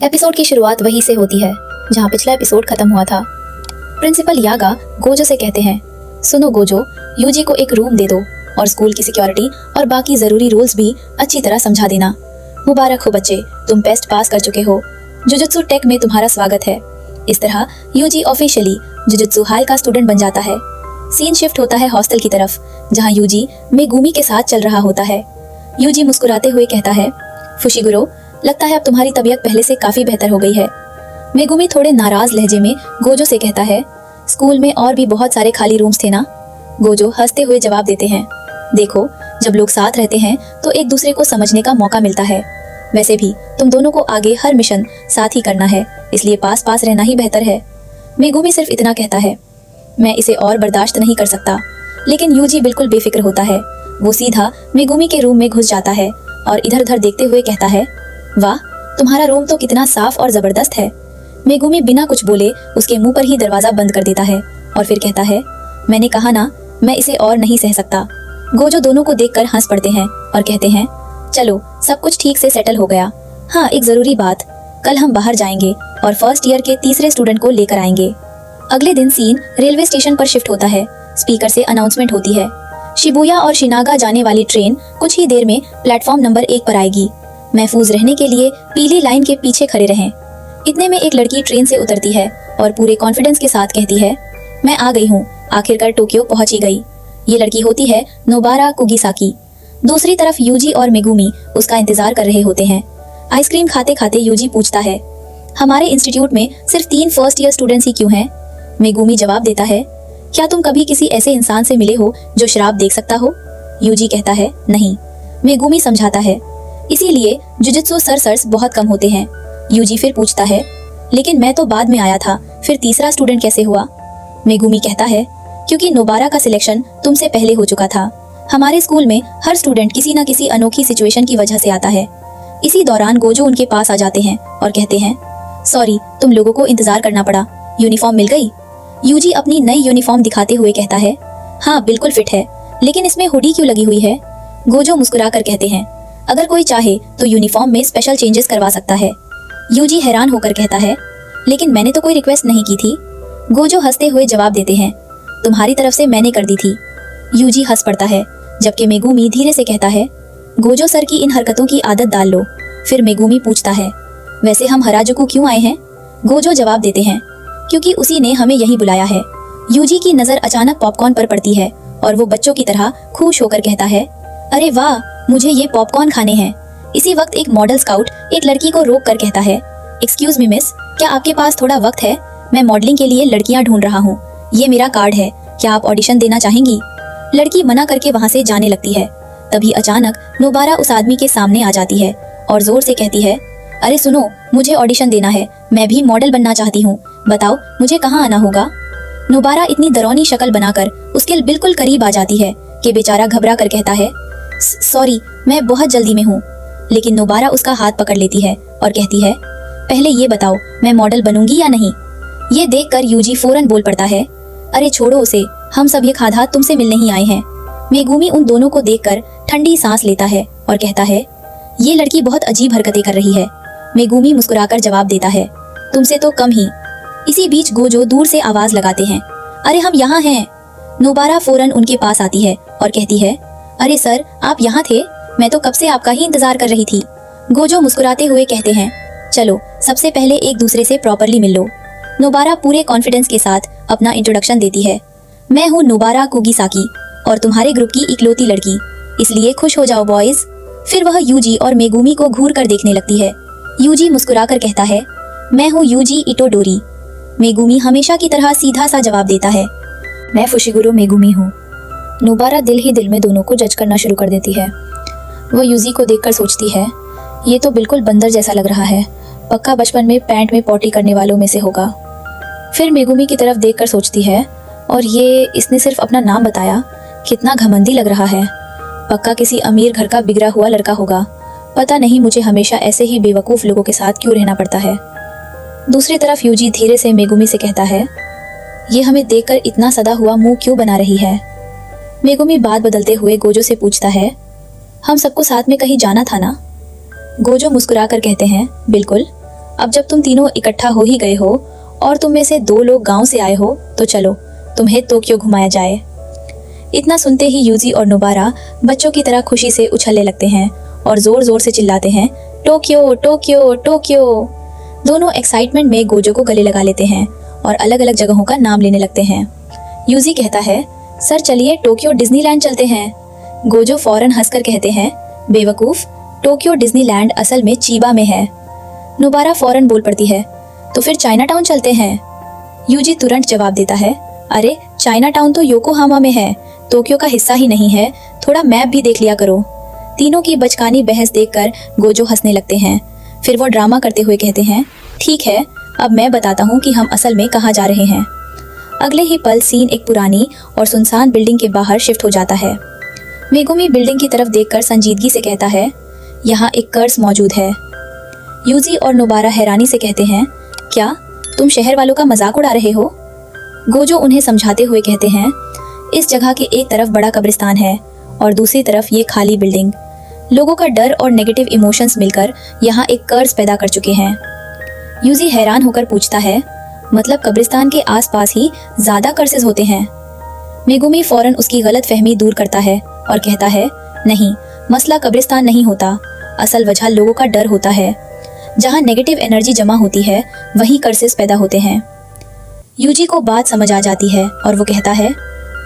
Episode की शुरुआत वहीं से होती है जहां पिछला एपिसोड खत्म हुआ था। प्रिंसिपल यागा गोजो से कहते हैं, सुनो गोजो, यूजी को एक रूम दे दो और स्कूल की सिक्योरिटी और बाकी जरूरी रूल्स भी अच्छी तरह समझा देना। मुबारक हो बच्चे, तुम टेस्ट पास कर चुके हो। जुजुत्सु टेक में तुम्हारा स्वागत है। इस तरह यूजी ऑफिशियली जुजुत्सु हाई का स्टूडेंट बन जाता है। सीन शिफ्ट होता है हॉस्टल की तरफ, जहां यूजी मेगुमी के साथ चल रहा होता है। यूजी मुस्कुराते हुए कहता है, फुशिगुरो, लगता है अब तुम्हारी तबीयत पहले से काफी बेहतर हो गई है। मेगुमी थोड़े नाराज लहजे में गोजो से कहता है, स्कूल में और भी बहुत सारे खाली रूम्स थे ना। गोजो हंसते हुए जवाब देते हैं, देखो, जब लोग साथ रहते हैं तो एक दूसरे को समझने का मौका मिलता है। वैसे भी तुम दोनों को आगे हर मिशन साथ ही करना है, इसलिए पास पास रहना ही बेहतर है। मेगुमी सिर्फ इतना कहता है, मैं इसे और बर्दाश्त नहीं कर सकता। लेकिन यूजी बिल्कुल बेफिक्र होता है। वो सीधा मेगुमी के रूम में घुस जाता है और इधर उधर देखते हुए कहता है, वाह, तुम्हारा रूम तो कितना साफ और जबरदस्त है। मेगुमी बिना कुछ बोले उसके मुंह पर ही दरवाजा बंद कर देता है और फिर कहता है, मैंने कहा ना, मैं इसे और नहीं सह सकता। गोजो दोनों को देखकर हंस पड़ते हैं और कहते हैं, चलो सब कुछ ठीक से सेटल हो गया। हाँ, एक जरूरी बात, कल हम बाहर जाएंगे और फर्स्ट ईयर के तीसरे स्टूडेंट को लेकर आएंगे। अगले दिन सीन रेलवे स्टेशन पर शिफ्ट होता है। स्पीकर से अनाउंसमेंट होती है, शिबुया और शिनागा जाने वाली ट्रेन कुछ ही देर में प्लेटफॉर्म नंबर 1 पर आएगी। महफूज रहने के लिए पीली लाइन के पीछे खड़े रहें। इतने में एक लड़की ट्रेन से उतरती है और पूरे कॉन्फिडेंस के साथ कहती है, मैं आ गई हूँ, आखिरकार टोक्यो पहुंच ही गई। ये लड़की होती है नोबारा कुगिसाकी। दूसरी तरफ यूजी और मेगुमी उसका इंतजार कर रहे होते हैं। आइसक्रीम खाते खाते यूजी पूछता है, हमारे इंस्टीट्यूट में सिर्फ 3 फर्स्ट ईयर स्टूडेंट्स ही क्यों हैं? मेगुमी जवाब देता है, क्या तुम कभी किसी ऐसे इंसान से मिले हो जो शराब देख सकता हो? यूजी कहता है, नहीं। मेगुमी समझाता है, इसीलिए जुजुत्सु सरसर्स बहुत कम होते हैं। यूजी फिर पूछता है, लेकिन मैं तो बाद में आया था, फिर तीसरा स्टूडेंट कैसे हुआ? मेगुमी कहता है, क्योंकि नोबारा का सिलेक्शन तुमसे पहले हो चुका था। हमारे स्कूल में हर स्टूडेंट किसी न किसी अनोखी सिचुएशन की वजह से आता है। इसी दौरान गोजो उनके पास आ जाते हैं और कहते हैं, सॉरी, तुम लोगों को इंतजार करना पड़ा। यूनिफॉर्म मिल गई? यूजी अपनी नई यूनिफॉर्म दिखाते हुए कहता है, हाँ बिल्कुल फिट है, लेकिन इसमें हुडी क्यों लगी हुई है? गोजो मुस्कुराकर कहते हैं, अगर कोई चाहे तो यूनिफॉर्म में स्पेशल चेंजेस करवा सकता है। यूजी हैरान होकर कहता है, लेकिन मैंने तो कोई रिक्वेस्ट नहीं की थी। गोजो हंसते हुए जवाब देते हैं, तुम्हारी तरफ से मैंने कर दी थी। यूजी हंस पड़ता है, जबकि मेगुमी धीरे से कहता है, गोजो सर की इन हरकतों की आदत डाल लो। फिर मेगुमी पूछता है, वैसे हम हराजुकु क्यों आए हैं? गोजो जवाब देते हैं, क्योंकि उसी ने हमें यही बुलाया है। यूजी की नजर अचानक पॉपकॉर्न पर पड़ती है और वो बच्चों की तरह खुश होकर कहता है, अरे वाह, मुझे ये पॉपकॉर्न खाने हैं। इसी वक्त एक मॉडल स्काउट एक लड़की को रोक कर कहता है, एक्सक्यूज मी मिस, क्या आपके पास थोड़ा वक्त है? मैं मॉडलिंग के लिए लड़कियां ढूंढ रहा हूँ। ये मेरा कार्ड है, क्या आप ऑडिशन देना चाहेंगी? लड़की मना करके वहाँ से जाने लगती है। तभी अचानक नोबारा उस आदमी के सामने आ जाती है और जोर से कहती है, अरे सुनो, मुझे ऑडिशन देना है, मैं भी मॉडल बनना चाहती हूँ, बताओ मुझे कहाँ आना होगा? नोबारा इतनी डरावनी शक्ल बनाकर उसके बिल्कुल करीब आ जाती है कि बेचारा घबरा कर कहता है, सॉरी, मैं बहुत जल्दी में हूँ। लेकिन नोबारा उसका हाथ पकड़ लेती है और कहती है, पहले ये बताओ, मैं मॉडल बनूंगी या नहीं? ये देखकर यूजी फौरन बोल पड़ता है, अरे छोड़ो उसे, हम सब ये खाधा तुमसे मिलने ही आए हैं। मेगुमी उन दोनों को देखकर ठंडी सांस लेता है और कहता है, ये लड़की बहुत अजीब हरकतें कर रही है। मेगुमी मुस्कुराकर जवाब देता है, तुमसे तो कम ही। इसी बीच गोजो दूर से आवाज लगाते हैं, अरे हम यहाँ हैं। नोबारा फौरन उनके पास आती है और कहती है, अरे सर, आप यहाँ थे? मैं तो कब से आपका ही इंतजार कर रही थी। गोजो मुस्कुराते हुए कहते हैं, चलो सबसे पहले एक दूसरे से प्रॉपरली मिल लो। नोबारा पूरे कॉन्फिडेंस के साथ अपना इंट्रोडक्शन देती है, मैं हूँ नोबारा कुगिसाकी और तुम्हारे ग्रुप की इकलौती लड़की, इसलिए खुश हो जाओ बॉयज। फिर वह यूजी और मेगुमी को घूर कर देखने लगती है। यूजी मुस्कुराकर कहता है, मैं हूँ यूजी इटोडोरी। मेगुमी हमेशा की तरह सीधा सा जवाब देता है, मैं फुशिगुरो मेगुमी हूँ। नोबारा दिल ही दिल में दोनों को जज करना शुरू कर देती है। वह यूजी को देखकर सोचती है, ये तो बिल्कुल बंदर जैसा लग रहा है, पक्का बचपन में पैंट में पॉटी करने वालों में से होगा। फिर मेगुमी की तरफ देखकर सोचती है, और ये इसने सिर्फ अपना नाम बताया, कितना घमंडी लग रहा है, पक्का किसी अमीर घर का बिगड़ा हुआ लड़का होगा। पता नहीं मुझे हमेशा ऐसे ही बेवकूफ़ लोगों के साथ क्यों रहना पड़ता है। दूसरी तरफ यूजी धीरे से मेगुमी से कहता है, ये हमें देखकर इतना सदा हुआ मुंह क्यों बना रही है? मेगुमी बात बदलते हुए गोजो से पूछता है, हम सबको साथ में कहीं जाना था ना? गोजो मुस्कुरा कर कहते हैं, बिल्कुल, अब जब तुम तीनों इकट्ठा हो ही गए हो और तुम में से 2 लोग गांव से आए हो तो चलो तुम्हें टोक्यो घुमाया जाए। इतना सुनते ही यूजी और नोबारा बच्चों की तरह खुशी से उछलने लगते हैं और जोर जोर से चिल्लाते हैं, टोक्यो टोक्यो टोक्यो। दोनों एक्साइटमेंट में गोजो को गले लगा लेते हैं और अलग अलग जगहों का नाम लेने लगते हैं। यूजी कहता है, सर चलिए टोक्यो डिज्नीलैंड चलते हैं। गोजो फौरन हंसकर कहते हैं, बेवकूफ, टोक्यो डिज्नीलैंड असल में चीबा में है। नोबारा फौरन बोल पड़ती है, तो फिर चाइना टाउन चलते हैं। यूजी तुरंत जवाब देता है, अरे चाइना टाउन तो योकोहामा में है, टोक्यो का हिस्सा ही नहीं है, थोड़ा मैप भी देख लिया करो। तीनों की बचकानी बहस देखकर गोजो हंसने लगते हैं। फिर वो ड्रामा करते हुए कहते हैं, ठीक है, अब मैं बताता हूँ कि हम असल में कहाँ जा रहे हैं। अगले ही पल सीन एक पुरानी और सुनसान बिल्डिंग के बाहर शिफ्ट हो जाता है। मेगुमी बिल्डिंग की तरफ देखकर संजीदगी से कहता है, यहाँ एक कर्स मौजूद है। यूजी और नोबारा हैरानी से कहते हैं, क्या तुम शहर वालों का मजाक उड़ा रहे हो? गोजो उन्हें समझाते हुए कहते हैं, इस जगह के एक तरफ बड़ा कब्रिस्तान है और दूसरी तरफ ये खाली बिल्डिंग। लोगों का डर और नेगेटिव इमोशंस मिलकर यहाँ एक कर्स पैदा कर चुके हैं। यूजी हैरान होकर पूछता है, मतलब कब्रिस्तान के आसपास ही ज्यादा कर्सेस होते हैं? मेगुमी फौरन उसकी गलत फहमी दूर करता है और कहता है, नहीं, मसला कब्रिस्तान नहीं होता, असल वजह लोगों का डर होता है। जहाँ नेगेटिव एनर्जी जमा होती है वहीं कर्सेस पैदा होते हैं। यूजी को बात समझ आ जाती है और वो कहता है,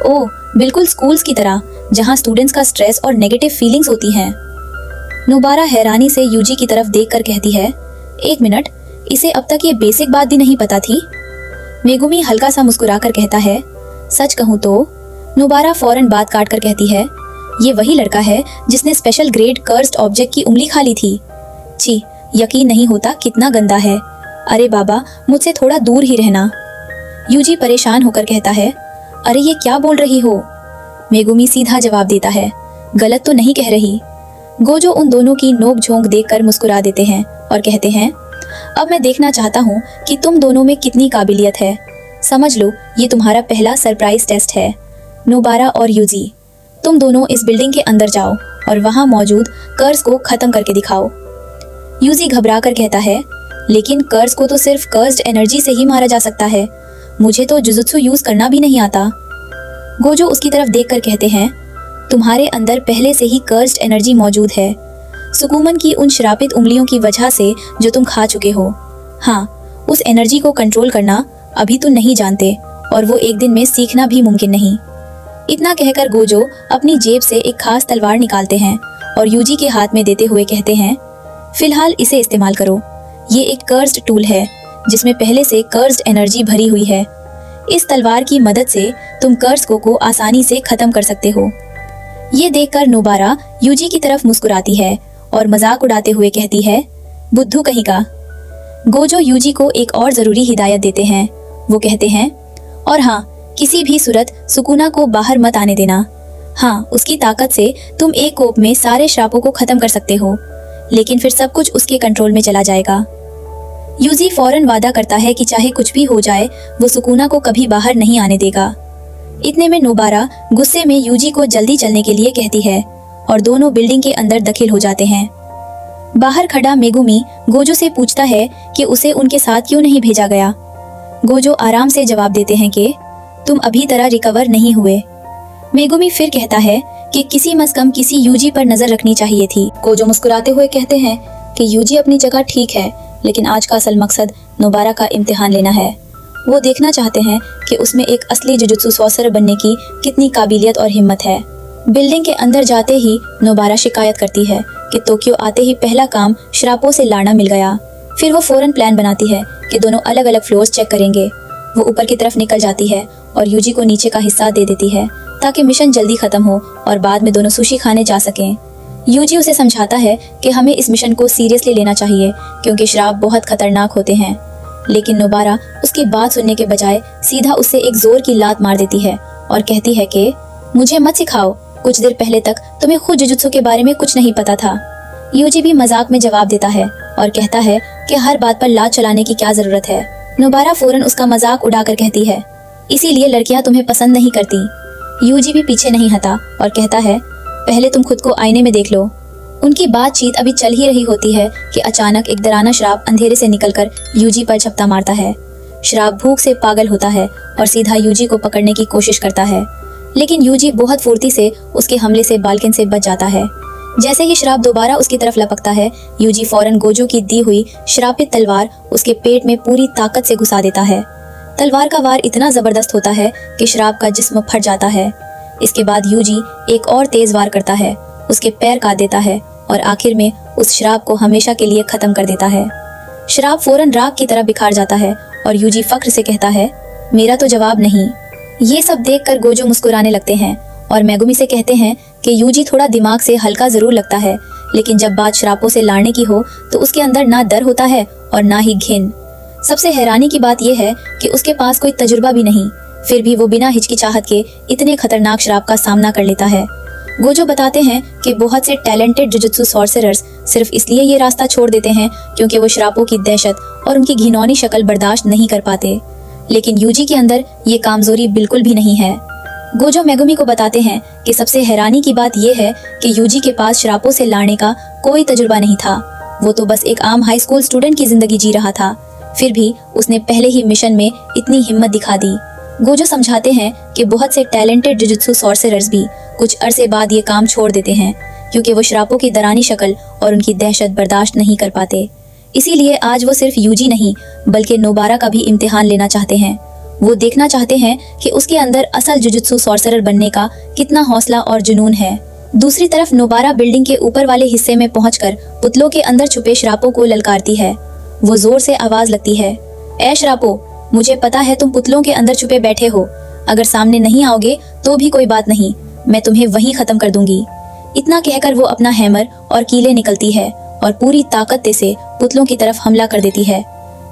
ओह, बिल्कुल स्कूल्स की तरह जहाँ स्टूडेंट्स का स्ट्रेस और नेगेटिव फीलिंग्स होती हैं। नोबारा हैरानी से यूजी की तरफ देखकर कहती है, एक मिनट, इसे अब तक ये बेसिक बात भी नहीं पता थी? मेगुमी हल्का सा मुस्कुराकर कहता है, सच कहूँ तो। नोबारा फौरन बात काट कर कहती है, ये वही लड़का है जिसने स्पेशल ग्रेड कर्स्ड ऑब्जेक्ट की उंगली खा ली थी। छी, यकीन नहीं होता कितना गंदा है। अरे बाबा, मुझसे थोड़ा दूर ही रहना। यूजी परेशान होकर कहता है, अरे ये क्या बोल रही हो? मेगुमी सीधा जवाब देता है, गलत तो नहीं कह रही। गोजो उन दोनों की नोक झोंक देखकर मुस्कुरा देते हैं और कहते हैं, अब मैं देखना चाहता हूँ कि तुम दोनों में कितनी काबिलियत है। समझ लो, ये तुम्हारा पहला सरप्राइज टेस्ट है। नोबारा और यूजी, तुम दोनों इस बिल्डिंग के अंदर जाओ और वहाँ मौजूद कर्स को खत्म करके दिखाओ। यूजी घबरा कर कहता है, लेकिन कर्स को तो सिर्फ कर्स्ड एनर्जी से ही मारा जा सकता है, मुझे तो जुजुत्सु यूज करना भी नहीं आता। गोजो उसकी तरफ देखकर कहते हैं, तुम्हारे अंदर पहले से ही कर्स्ड एनर्जी मौजूद है, सुकुमन की उन श्रापित उंगलियों की वजह से जो तुम खा चुके हो। हाँ, उस एनर्जी को कंट्रोल करना अभी तुम नहीं जानते और वो एक दिन में सीखना भी मुमकिन नहीं। इतना कहकर गोजो अपनी जेब से एक खास तलवार निकालते हैं और यूजी के हाथ में देते हुए कहते हैं, फिलहाल इसे इस्तेमाल करो। ये एक कर्स्ड टूल है जिसमें पहले से कर्स्ड एनर्जी भरी हुई है। इस तलवार की मदद से तुम कर्स को आसानी से खत्म कर सकते हो। ये देखकर नोबारा यूजी की तरफ मुस्कुराती है और मजाक उड़ाते हुए कहती है, बुद्धू कहीं का। गोजो यूजी को एक और जरूरी हिदायत देते हैं। वो कहते हैं, और हाँ, किसी भी सूरत सुकुना को बाहर मत आने देना। हाँ, उसकी ताकत से तुम एक कोप में सारे श्रापों को खत्म कर सकते हो, लेकिन फिर सब कुछ उसके कंट्रोल में चला जाएगा। यूजी फौरन वादा करता है कि चाहे कुछ भी हो जाए वो सुकुना को कभी बाहर नहीं आने देगा। इतने में नोबारा गुस्से में यूजी को जल्दी चलने के लिए कहती है और दोनों बिल्डिंग के अंदर दाखिल हो जाते हैं। बाहर खड़ा मेगुमी गोजो से पूछता है कि उसे उनके साथ क्यों नहीं भेजा गया। गोजो आराम से जवाब देते हैं कि तुम अभी तरह रिकवर नहीं हुए। मेगुमी फिर कहता है कि किसी मस कम किसी यूजी पर नजर रखनी चाहिए थी। गोजो मुस्कुराते हुए कहते हैं कि यूजी अपनी जगह ठीक है, लेकिन आज का असल मकसद नोबारा का इम्तिहान लेना है। वो देखना चाहते हैं कि उसमें एक असली जुजुत्सु सॉर्सरर बनने की कितनी काबिलियत और हिम्मत है। बिल्डिंग के अंदर जाते ही नोबारा शिकायत करती है कि टोक्यो आते ही पहला काम श्रापों से लड़ना मिल गया। फिर वो फौरन प्लान बनाती है कि दोनों अलग अलग फ्लोर्स चेक करेंगे। वो ऊपर की तरफ निकल जाती है और यूजी को नीचे का हिस्सा दे देती है ताकि मिशन जल्दी खत्म हो और बाद में दोनों सुशी खाने जा सकें। यूजी उसे समझाता है कि हमें इस मिशन को सीरियसली लेना चाहिए क्योंकि श्राप बहुत खतरनाक होते हैं, लेकिन नोबारा उसकी बात सुनने के बजाय सीधा उससे एक जोर की लात मार देती है और कहती है कि मुझे मत सिखाओ, कुछ देर पहले तक तुम्हें खुद जुजुत्सु के बारे में कुछ नहीं पता था। यूजी भी मजाक में जवाब देता है और कहता है कि हर बात पर लात चलाने की क्या जरूरत है। नोबारा फौरन उसका मजाक उड़ाकर कहती है, इसीलिए लड़कियां तुम्हें पसंद नहीं करती। यूजी भी पीछे नहीं हटा और कहता है, पहले तुम खुद को आईने में देख लो। उनकी बातचीत अभी चल ही रही होती है कि अचानक एक डरावना श्राप अंधेरे से निकलकर यूजी पर झपटा मारता है। श्राप भूख से पागल होता है और सीधा यूजी को पकड़ने की कोशिश करता है, लेकिन यूजी बहुत फुर्ती से उसके हमले से बाल्कन से बच जाता है। जैसे ही श्राप दोबारा उसकी तरफ लपकता है, यूजी फौरन गोजो की दी हुई श्रापित तलवार उसके पेट में पूरी ताकत से घुसा देता है। तलवार का वार इतना जबरदस्त होता है कि श्राप का जिस्म फट जाता है। इसके बाद यूजी एक और तेज वार करता है, उसके पैर काट देता है और आखिर में उस श्राप को हमेशा के लिए खत्म कर देता है। श्राप फौरन राख की तरह बिखार जाता है और यूजी फख्र से कहता है, मेरा तो जवाब नहीं। ये सब देखकर गोजो मुस्कुराने लगते हैं और मेगुमी से कहते हैं कि यूजी थोड़ा दिमाग से हल्का जरूर लगता है, लेकिन जब बात श्रापों से लड़ने की हो तो उसके अंदर ना डर होता है और ना ही घिन। सबसे हैरानी की बात यह है कि उसके पास कोई तजुर्बा भी नहीं, फिर भी वो बिना हिचकिचाहट के इतने खतरनाक श्राप का सामना कर लेता है। गोजो बताते हैं कि बहुत से टैलेंटेड जुजुत्सु सॉर्सरर्स सिर्फ इसलिए ये रास्ता छोड़ देते हैं क्योंकि वो श्रापों की दहशत और उनकी घिनौनी शक्ल बर्दाश्त नहीं कर पाते, लेकिन यूजी के अंदर ये कामजोरी बिल्कुल भी नहीं है। गोजो मेगुमी को बताते हैं कि सबसे हैरानी की बात यह है कि यूजी के पास श्रापों से लड़ने का कोई तजुर्बा नहीं था। वो तो बस एक आम हाई स्कूल स्टूडेंट की जिंदगी जी रहा था, फिर भी उसने पहले ही मिशन में इतनी हिम्मत दिखा दी। गोजो समझाते हैं कि बहुत से टैलेंटेड जुजुत्सु सॉर्सरर्स भी कुछ अरसे बाद ये काम छोड़ देते हैं क्योंकि वो श्रापों की डरावनी शक्ल और उनकी दहशत बर्दाश्त नहीं कर पाते। इसीलिए आज वो सिर्फ यूजी नहीं बल्कि नोबारा का भी इम्तिहान लेना चाहते हैं। वो देखना चाहते हैं कि उसके अंदर असल जुजुत्सु सॉर्सरर बनने का कितना हौसला और जुनून है। दूसरी तरफ नोबारा बिल्डिंग के ऊपर वाले हिस्से में पहुंचकर पुतलों के अंदर छुपे श्रापों को ललकारती है। वो जोर से आवाज लगती है, ऐ श्रापो, मुझे पता है तुम पुतलों के अंदर छुपे बैठे हो। अगर सामने नहीं आओगे तो भी कोई बात नहीं, मैं तुम्हें वहीं खत्म कर दूंगी। इतना कहकर वो अपना हैमर और कीले निकलती है और पूरी ताकत से पुतलों की तरफ हमला कर देती है,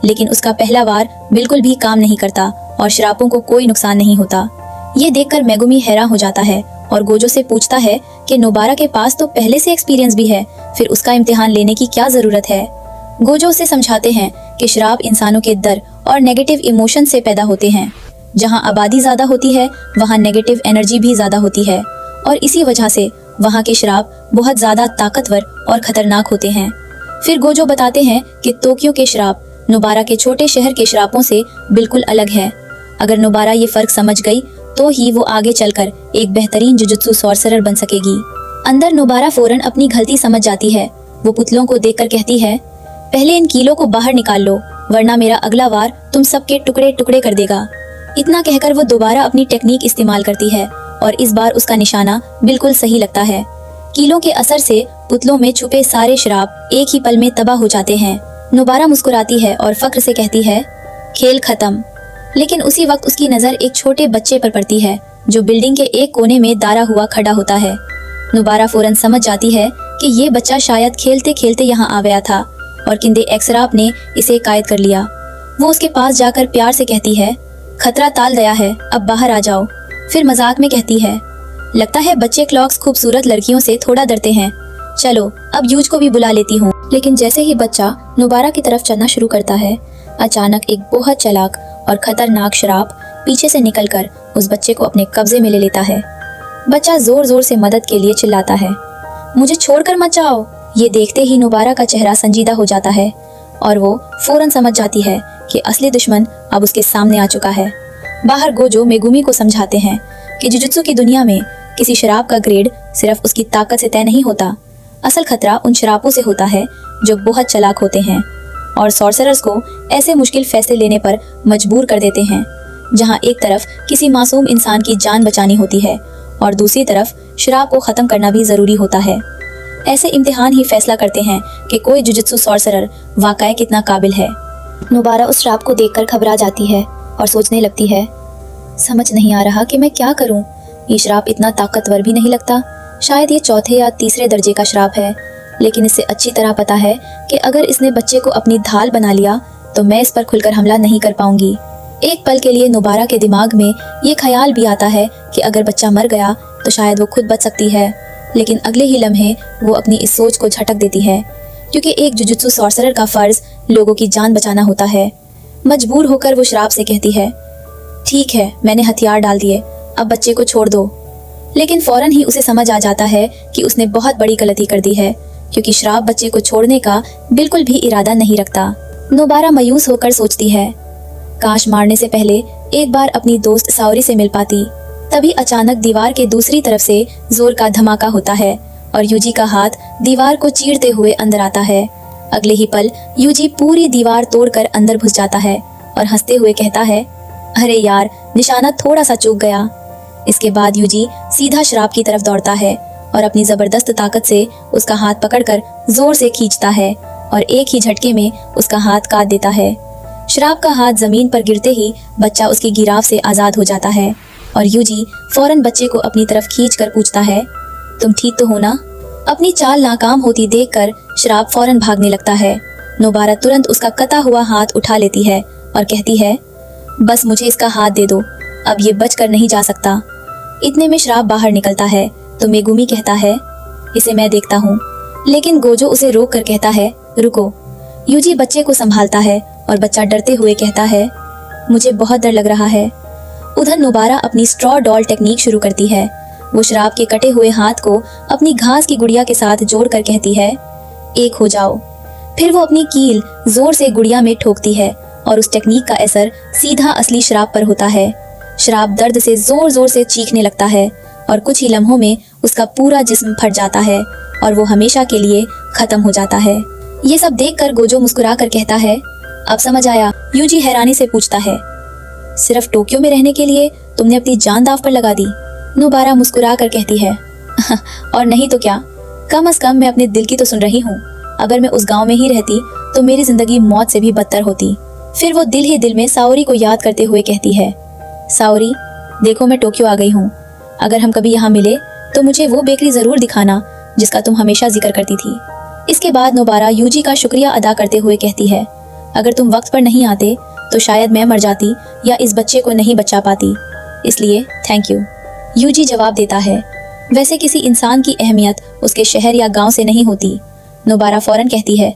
लेकिन उसका पहला वार बिल्कुल भी काम नहीं करता और श्रापों को कोई नुकसान नहीं होता। ये देखकर मेगुमी हैरान हो जाता है और गोजो से पूछता है कि नोबारा के पास तो पहले से एक्सपीरियंस भी है, फिर उसका इम्तिहान लेने की क्या जरूरत है। गोजो उसे समझाते हैं कि श्राप इंसानों के डर और नेगेटिव इमोशन से पैदा होते हैं। जहाँ आबादी ज्यादा होती है वहाँ नेगेटिव एनर्जी भी ज्यादा होती है और इसी वजह से वहाँ के श्राप बहुत ज्यादा ताकतवर और खतरनाक होते हैं। फिर गोजो बताते हैं कि टोक्यो के श्राप नोबारा के छोटे शहर के श्रापों से बिल्कुल अलग है। अगर नोबारा ये फर्क समझ गई तो ही वो आगे चलकर एक बेहतरीन जुजुत्सु सॉर्सरर बन सकेगी। अंदर नोबारा फौरन अपनी गलती समझ जाती है। वो पुतलों को देखकर कहती है, पहले इन कीलों को बाहर निकाल लो, वरना मेरा अगला वार तुम सबके टुकड़े टुकड़े कर देगा। इतना कहकर वो दोबारा अपनी टेक्निक इस्तेमाल करती है और इस बार उसका निशाना बिल्कुल सही लगता है। कीलों के असर से पुतलों में छुपे सारे श्राप एक ही पल में तबाह हो जाते हैं। नोबारा मुस्कुराती है और फख्र से कहती है, खेल खत्म। लेकिन उसी वक्त उसकी नजर एक छोटे बच्चे पर पड़ती है जो बिल्डिंग के एक कोने में दारा हुआ खड़ा होता है। नोबारा फौरन समझ जाती है कि ये बच्चा शायद खेलते खेलते यहाँ आ गया था और किंदे एक्सराप ने इसे कायद कर लिया। वो उसके पास जाकर प्यार से कहती है, खतरा टाल गया है, अब बाहर आ जाओ। फिर मजाक में कहती है, लगता है बच्चे क्लॉक्स खूबसूरत लड़कियों से थोड़ा डरते हैं, चलो अब यूज को भी बुला लेती हूँ। लेकिन जैसे ही बच्चा नोबारा की तरफ चलना शुरू करता है, अचानक एक बहुत चालाक और खतरनाक श्राप पीछे से निकलकर उस बच्चे को अपने कब्जे में ले लेता है। बच्चा जोर जोर से मदद के लिए चिल्लाता है, मुझे छोड़कर मत जाओ। ये देखते ही नोबारा का चेहरा संजीदा हो जाता है और वो फौरन समझ जाती है कि असली दुश्मन अब उसके सामने आ चुका है। बाहर गोजो मेगुमी को समझाते हैं कि जुजुत्सु की दुनिया में किसी शराब का ग्रेड सिर्फ उसकी ताकत से तय नहीं होता। असल खतरा उन शराबों से होता है जो बहुत चालाक होते हैं और सॉर्सरर्स को ऐसे मुश्किल फैसले लेने पर मजबूर कर देते हैं जहां एक तरफ किसी मासूम इंसान की जान बचानी होती है और दूसरी तरफ शराब को खत्म करना भी जरूरी होता है। ऐसे इम्तिहान ही फैसला करते हैं कि कोई जुजुत्सु सॉर्सरर वाकई कितना काबिल है। नोबारा उस श्राप को देखकर घबरा जाती है और सोचने लगती है, समझ नहीं आ रहा कि मैं क्या करूं। ये श्राप इतना ताकतवर भी नहीं लगता, शायद ये चौथे या तीसरे दर्जे का श्राप है, लेकिन इसे अच्छी तरह पता है कि अगर इसने बच्चे को अपनी ढाल बना लिया तो मैं इस पर खुलकर हमला नहीं कर पाऊंगी। एक पल के लिए नोबारा के दिमाग में ये ख्याल भी आता है कि अगर बच्चा मर गया तो शायद वो खुद बच सकती है, लेकिन अगले ही लम्हे वो अपनी इस सोच को झटक देती है क्योंकि एक जुजुत्सु सॉर्सरर का फर्ज लोगों की जान बचाना होता है। मजबूर होकर वो श्राप से कहती है, ठीक है, मैंने हथियार डाल दिए, अब बच्चे को छोड़ दो। लेकिन फौरन ही उसे समझ आ जाता है कि उसने बहुत बड़ी गलती कर दी है क्योंकि श्राप बच्चे को छोड़ने का बिल्कुल भी इरादा नहीं रखता। नोबारा मायूस होकर सोचती है, काश मारने से पहले एक बार अपनी दोस्त साओरी से मिल पाती। तभी अचानक दीवार के दूसरी तरफ से जोर का धमाका होता है और यूजी का हाथ दीवार को चीरते हुए अंदर आता है। अगले ही पल यूजी पूरी दीवार तोड़कर अंदर घुस जाता है और हंसते हुए कहता है, अरे यार, निशाना थोड़ा सा चूक गया। इसके बाद यूजी सीधा श्राप की तरफ दौड़ता है और अपनी जबरदस्त ताकत से उसका हाथ पकड़कर जोर से खींचता है और एक ही झटके में उसका हाथ काट देता है। श्राप का हाथ जमीन पर गिरते ही बच्चा उसकी गिराव से आजाद हो जाता है और यूजी फौरन बच्चे को अपनी तरफ खींचकर पूछता है, तुम ठीक तो हो ना? अपनी चाल नाकाम होती देखकर श्राप फौरन भागने लगता है। नोबारा तुरंत उसका कटा हुआ हाथ उठा लेती है और कहती है, बस मुझे इसका हाथ दे दो, अब ये बचकर नहीं जा सकता। इतने में श्राप बाहर निकलता है तो मेगुमी कहता है, इसे मैं देखता हूँ, लेकिन गोजो उसे रोक कर कहता है, रुको। यूजी बच्चे को संभालता है और बच्चा डरते हुए कहता है, मुझे बहुत डर लग रहा है। उधर नोबारा अपनी स्ट्रॉ डॉल टेक्निक शुरू करती है। वो श्राप के कटे हुए हाथ को अपनी घास की गुड़िया के साथ जोड़कर कहती है, एक हो जाओ। फिर वो अपनी कील जोर से गुड़िया में ठोकती है और उस टेक्निक का असर सीधा असली श्राप पर होता है। श्राप दर्द से जोर जोर से चीखने लगता है और कुछ ही लम्हों में उसका पूरा जिस्म फट जाता है और वो हमेशा के लिए खत्म हो जाता है। ये सब देखकर गोजो मुस्कुरा कर कहता है, अब समझ आया? यूजी हैरानी से पूछता है, सिर्फ टोक्यो में रहने के लिए तुमने अपनी जान दांव पर लगा दी? नोबारा मुस्कुरा कर कहती है, और नहीं तो क्या, कम से कम मैं अपने दिल की तो सुन रही हूँ। अगर मैं उस गांव में ही रहती तो मेरी जिंदगी मौत से भी बदतर होती। फिर वो दिल ही दिल में साओरी को याद करते हुए कहती है, साओरी, देखो मैं टोक्यो आ गई हूँ। अगर हम कभी यहाँ मिले तो मुझे वो बेकरी जरूर दिखाना जिसका तुम हमेशा जिक्र करती थी। इसके बाद नोबारा यूजी का शुक्रिया अदा करते हुए कहती है, अगर तुम वक्त पर नहीं आते तो शायद मैं मर जाती या इस बच्चे को नहीं बचा पाती, इसलिए थैंक यू। यूजी जवाब देता है, वैसे किसी इंसान की अहमियत उसके शहर या गांव से नहीं होती। नोबारा फौरन कहती है,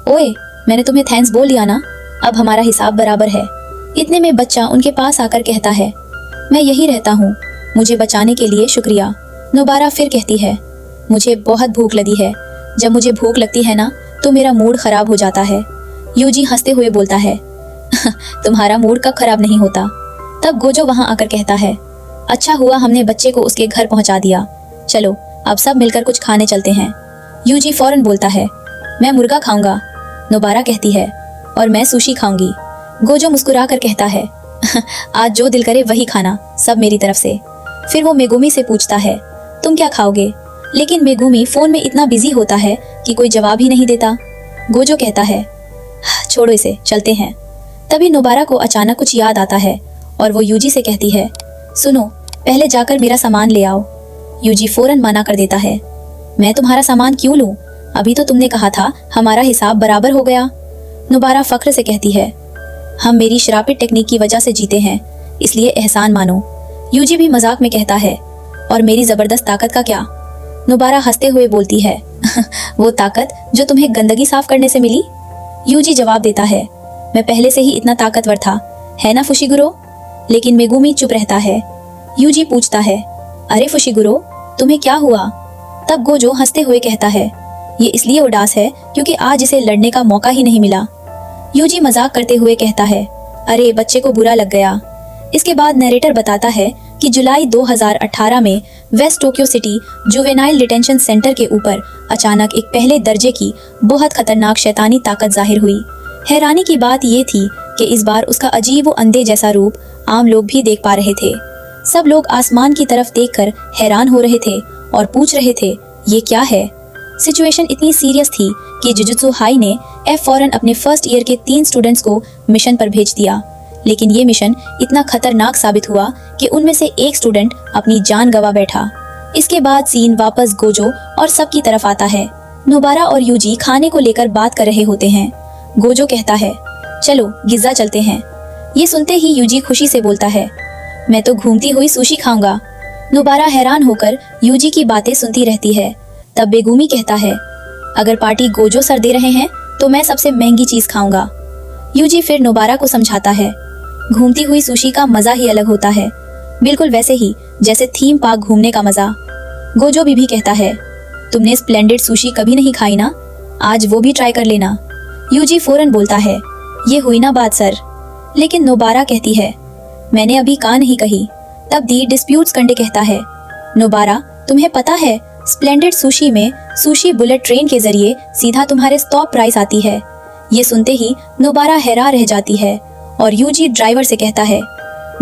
ओए, मैंने तुम्हें थैंक्स बोल दिया ना, अब हमारा हिसाब बराबर है। इतने में बच्चा उनके पास आकर कहता है, मैं यही रहता हूँ, मुझे बचाने के लिए शुक्रिया। नोबारा फिर कहती है, मुझे बहुत भूख लगी है। जब मुझे भूख लगती है ना तो मेरा मूड खराब हो जाता है। यूजी हंसते हुए बोलता है, तुम्हारा मूड कब खराब नहीं होता? तब गोजो वहां आकर कहता है, अच्छा हुआ हमने बच्चे को उसके घर पहुंचा दिया। चलो अब सब मिलकर कुछ खाने चलते हैं। यूजी फौरन बोलता है, मैं मुर्गा खाऊंगा। नोबारा कहती है, और मैं सुशी खाऊंगी। गोजो मुस्कुरा कर कहता है, आज जो दिल करे वही खाना, सब मेरी तरफ से। फिर वो मेगुमी से पूछता है, तुम क्या खाओगे? लेकिन मेगुमी फोन में इतना बिजी होता है कि कोई जवाब ही नहीं देता। गोजो कहता है, छोड़ो इसे, चलते हैं। तभी नोबारा को अचानक कुछ याद आता है और वो यूजी से कहती है, सुनो, पहले जाकर मेरा सामान ले आओ। यूजी फौरन मना कर देता है, मैं तुम्हारा सामान क्यों लूं? अभी तो तुमने कहा था हमारा हिसाब बराबर हो गया। नोबारा फख्र से कहती है, हम मेरी शरापित टेक्निक की वजह से जीते हैं, इसलिए एहसान मानो। यूजी भी मजाक में कहता है, और मेरी जबरदस्त ताकत का क्या? नोबारा हंसते हुए बोलती है, वो ताकत जो तुम्हें गंदगी साफ करने से मिली। यूजी जवाब देता है, मैं पहले से ही इतना ताकतवर था, है ना फुशिगुरो? लेकिन मेगुमी चुप रहता है। यूजी पूछता है, अरे फुशिगुरो, तुम्हें क्या हुआ? तब गोजो हंसते हुए कहता है, ये इसलिए उदास है क्योंकि आज इसे लड़ने का मौका ही नहीं मिला। यूजी मजाक करते हुए कहता है, अरे बच्चे को बुरा लग गया। इसके बाद नरेटर बताता है कि जुलाई 2018 में west Tokyo city juvenile detention centre के ऊपर अचानक एक पहले दर्जे की बहुत खतरनाक शैतानी ताकत जाहिर हुई। हैरानी की बात ये थी कि इस बार उसका अजीब व अंधे जैसा रूप आम लोग भी देख पा रहे थे। सब लोग आसमान की तरफ देखकर हैरान हो रहे थे और पूछ रहे थे, ये क्या है? सिचुएशन इतनी सीरियस थी कि जुजुत्सु हाई ने फौरन अपने फर्स्ट ईयर के 3 स्टूडेंट्स को मिशन पर भेज दिया। लेकिन ये मिशन इतना खतरनाक साबित हुआ कि उनमें से एक स्टूडेंट अपनी जान गंवा बैठा। इसके बाद सीन वापस गोजो और सबकी तरफ आता है। नोबारा और यूजी खाने को लेकर बात कर रहे होते हैं। गोजो कहता है, चलो गिज़ा चलते हैं। ये सुनते ही यूजी खुशी से बोलता है, मैं तो घूमती हुई सुशी खाऊंगा। नोबारा हैरान होकर यूजी की बातें सुनती रहती है। तब बेगुमी कहता है, अगर पार्टी गोजो सर दे रहे हैं तो मैं सबसे महंगी चीज खाऊंगा। यूजी फिर नोबारा को समझाता है, घूमती हुई सुशी का मजा ही अलग होता है, बिल्कुल वैसे ही जैसे थीम पार्क घूमने का मजा। गोजो भी कहता है, तुमने स्प्लेंडेड सुशी कभी नहीं खाई ना, आज वो भी ट्राई कर लेना। यूजी फौरन बोलता है, ये हुई ना बात सर। लेकिन नोबारा कहती है, मैंने अभी कहा नहीं कही। तब दी डिस्प्यूट्स कंडे कहता है, नोबारा तुम्हें पता है स्प्लेंडेड सुशी में सुशी बुलेट ट्रेन के जरिए सीधा तुम्हारे स्टॉप प्राइस आती है। ये सुनते ही नोबारा हैरान रह जाती है और यूजी ड्राइवर से कहता है,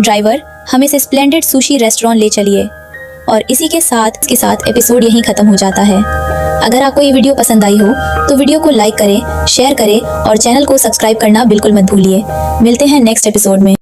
ड्राइवर हमें से स्प्लेंडेड सुशी रेस्टोरेंट ले चलिए। और इसी के साथ एपिसोड यहीं खत्म हो जाता है। अगर आपको ये वीडियो पसंद आई हो तो वीडियो को लाइक करें, शेयर करें और चैनल को सब्सक्राइब करना बिल्कुल मत भूलिए। मिलते हैं नेक्स्ट एपिसोड में।